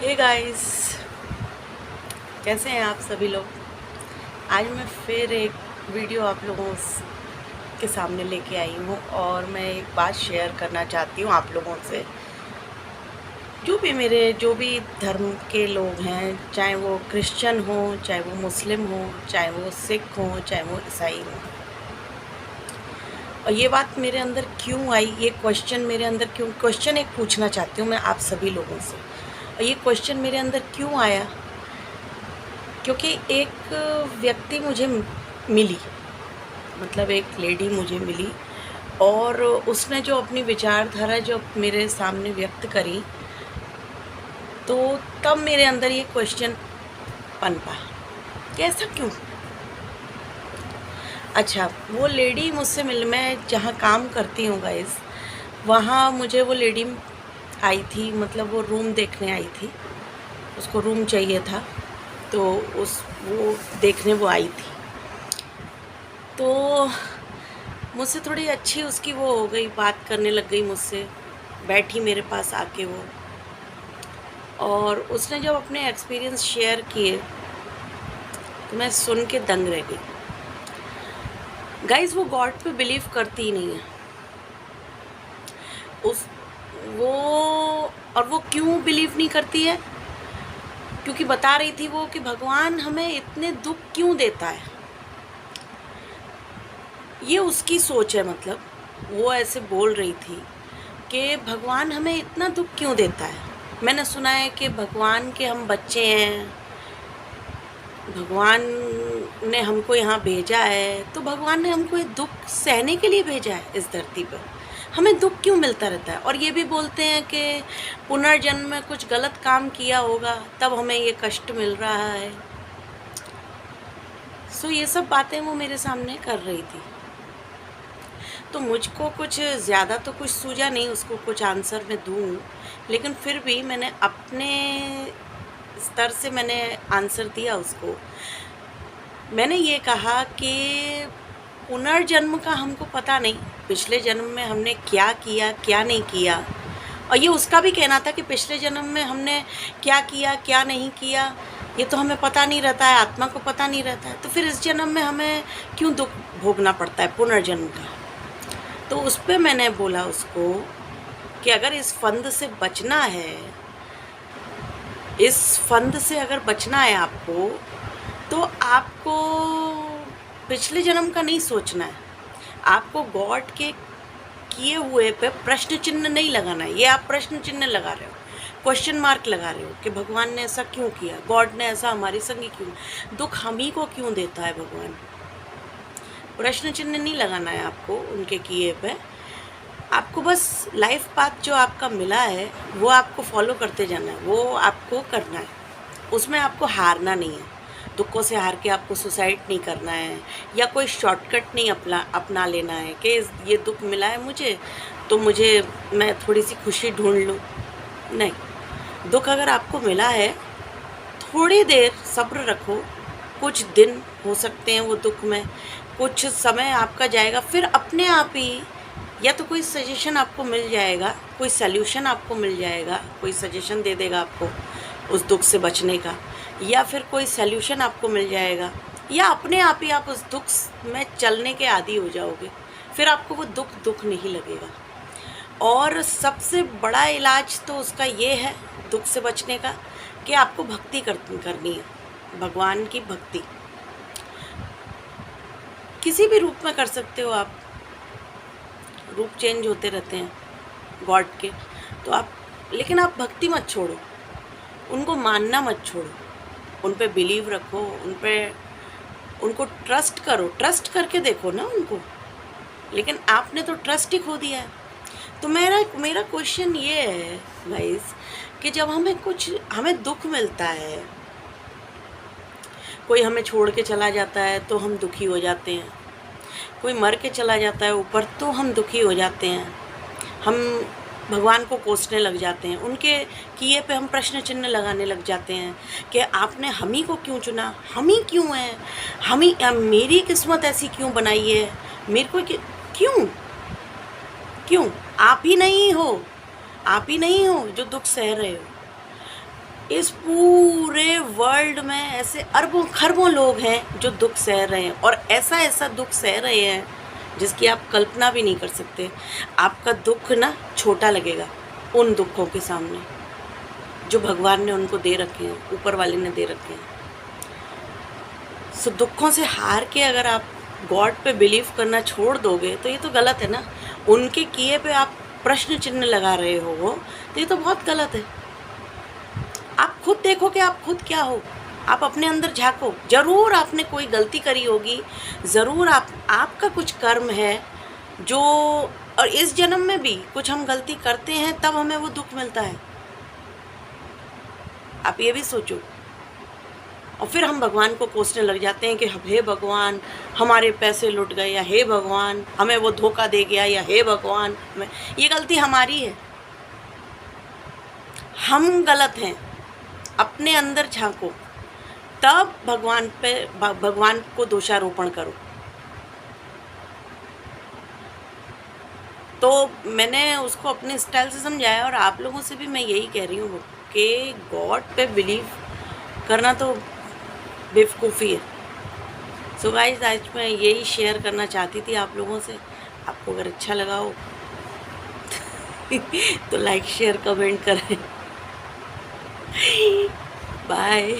Hey guys, कैसे हैं आप सभी लोग। आज मैं फिर एक वीडियो आप लोगों के सामने लेके आई हूँ और मैं एक बात शेयर करना चाहती हूँ आप लोगों से। जो भी धर्म के लोग हैं, चाहे वो क्रिश्चियन हो, चाहे वो मुस्लिम हो, चाहे वो सिख हो, चाहे वो ईसाई हो, और ये बात मेरे अंदर क्यों आई, ये क्वेश्चन मेरे अंदर क्यों, क्वेश्चन एक पूछना चाहती हूँ मैं आप सभी लोगों से। और ये क्वेश्चन मेरे अंदर क्यों आया, क्योंकि एक व्यक्ति मुझे मिली, मतलब एक लेडी मुझे मिली, और उसने जो अपनी विचारधारा जो मेरे सामने व्यक्त करी, तो तब मेरे अंदर ये क्वेश्चन पनपा कि ऐसा क्यों। अच्छा, वो लेडी मुझसे मैं जहाँ काम करती हूँ गाइस, वहाँ मुझे वो लेडी आई थी, मतलब वो रूम देखने आई थी, उसको रूम चाहिए था, तो वो देखने वो आई थी। तो मुझसे थोड़ी अच्छी उसकी वो हो गई, बात करने लग गई मुझसे, बैठी मेरे पास आके वो, और उसने जब अपने एक्सपीरियंस शेयर किए तो मैं सुन के दंग रह गई। गाइस, वो गॉड पे बिलीव करती ही नहीं है उस वो और वो क्यों बिलीव नहीं करती है, क्योंकि बता रही थी वो कि भगवान हमें इतने दुख क्यों देता है। ये उसकी सोच है, मतलब वो ऐसे बोल रही थी कि भगवान हमें इतना दुख क्यों देता है। मैंने सुना है कि भगवान के हम बच्चे हैं, भगवान ने हमको यहाँ भेजा है, तो भगवान ने हमको ये दुख सहने के लिए भेजा है इस धरती पर। हमें दुख क्यों मिलता रहता है, और ये भी बोलते हैं कि पुनर्जन्म में कुछ गलत काम किया होगा तब हमें ये कष्ट मिल रहा है। सो ये सब बातें वो मेरे सामने कर रही थी, तो मुझको कुछ ज़्यादा तो कुछ सूझा नहीं उसको कुछ आंसर मैं दूँ, लेकिन फिर भी मैंने अपने स्तर से मैंने आंसर दिया उसको। मैंने ये कहा कि पुनर्जन्म का हमको पता नहीं, पिछले जन्म में हमने क्या किया क्या नहीं किया, और ये उसका भी कहना था कि पिछले जन्म में हमने क्या किया क्या नहीं किया ये तो हमें पता नहीं रहता है, आत्मा को पता नहीं रहता है, तो फिर इस जन्म में हमें क्यों दुख भोगना पड़ता है पुनर्जन्म का। तो उस पर मैंने बोला उसको कि अगर इस फंद से बचना है, इस फंद से अगर बचना है आपको, तो आपको पिछले जन्म का नहीं सोचना है, आपको गॉड के किए हुए पे प्रश्न चिन्ह नहीं लगाना है। ये आप प्रश्न चिन्ह लगा रहे हो, क्वेश्चन मार्क लगा रहे हो कि भगवान ने ऐसा क्यों किया, गॉड ने ऐसा हमारी संगी क्यों, दुख हम ही को क्यों देता है भगवान। प्रश्न चिन्ह नहीं लगाना है आपको उनके किए पे, आपको बस लाइफ पाथ जो आपका मिला है वो आपको फॉलो करते जाना है, वो आपको करना है, उसमें आपको हारना नहीं है। दुखों से हार के आपको सुसाइड नहीं करना है, या कोई शॉर्टकट नहीं अपना लेना है कि ये दुख मिला है मुझे तो मैं थोड़ी सी खुशी ढूंढ लूँ। नहीं, दुख अगर आपको मिला है, थोड़ी देर सब्र रखो, कुछ दिन हो सकते हैं वो दुख में, कुछ समय आपका जाएगा, फिर अपने आप ही या तो कोई सजेशन आपको मिल जाएगा, कोई सल्यूशन आपको मिल जाएगा, कोई सजेशन दे देगा आपको उस दुख से बचने का, या फिर कोई सल्यूशन आपको मिल जाएगा, या अपने आप ही आप उस दुख में चलने के आदी हो जाओगे, फिर आपको वो दुख नहीं लगेगा। और सबसे बड़ा इलाज तो उसका ये है दुख से बचने का कि आपको भक्ति करनी है, भगवान की भक्ति किसी भी रूप में कर सकते हो आप, रूप चेंज होते रहते हैं गॉड के, तो आप, लेकिन आप भक्ति मत छोड़ो, उनको मानना मत छोड़ो, उन पे बिलीव रखो, उनको ट्रस्ट करो, ट्रस्ट करके देखो ना उनको, लेकिन आपने तो ट्रस्ट ही खो दिया है। तो मेरा क्वेश्चन ये है गाइस कि जब हमें दुख मिलता है, कोई हमें छोड़ के चला जाता है तो हम दुखी हो जाते हैं, कोई मर के चला जाता है ऊपर तो हम दुखी हो जाते हैं, हम भगवान को कोसने लग जाते हैं, उनके किए पे हम प्रश्न चिन्ह लगाने लग जाते हैं कि आपने हम ही को क्यों चुना, हम ही क्यों हैं, मेरी किस्मत ऐसी क्यों बनाई है, मेरे को क्यों क्यों आप ही नहीं हो, आप ही नहीं हो जो दुख सह रहे हो। इस पूरे वर्ल्ड में ऐसे अरबों खरबों लोग हैं जो दुख सह रहे हैं, और ऐसा ऐसा दुख सह रहे हैं जिसकी आप कल्पना भी नहीं कर सकते। आपका दुख ना छोटा लगेगा उन दुखों के सामने जो भगवान ने उनको दे रखे हैं, ऊपर वाले ने दे रखे हैं। सो दुखों से हार के अगर आप गॉड पे बिलीव करना छोड़ दोगे तो ये तो गलत है ना। उनके किए पे आप प्रश्न चिन्ह लगा रहे हो तो ये तो बहुत गलत है। आप खुद देखो कि आप खुद क्या हो, आप अपने अंदर झांको। ज़रूर आपने कोई गलती करी होगी, ज़रूर आपका कुछ कर्म है जो, और इस जन्म में भी कुछ हम गलती करते हैं तब हमें वो दुख मिलता है। आप ये भी सोचो। और फिर हम भगवान को कोसने लग जाते हैं कि हे भगवान हमारे पैसे लुट गए, या हे भगवान हमें वो धोखा दे गया, या हे भगवान हमें, ये गलती हमारी है, हम गलत हैं। अपने अंदर झांको, तब भगवान को दोषारोपण करो। तो मैंने उसको अपने स्टाइल से समझाया, और आप लोगों से भी मैं यही कह रही हूँ कि गॉड पे बिलीव करना तो बेवकूफ़ी है। सो गाइस, आज मैं यही शेयर करना चाहती थी आप लोगों से। आपको अगर अच्छा लगा हो तो लाइक शेयर कमेंट करें। बाय।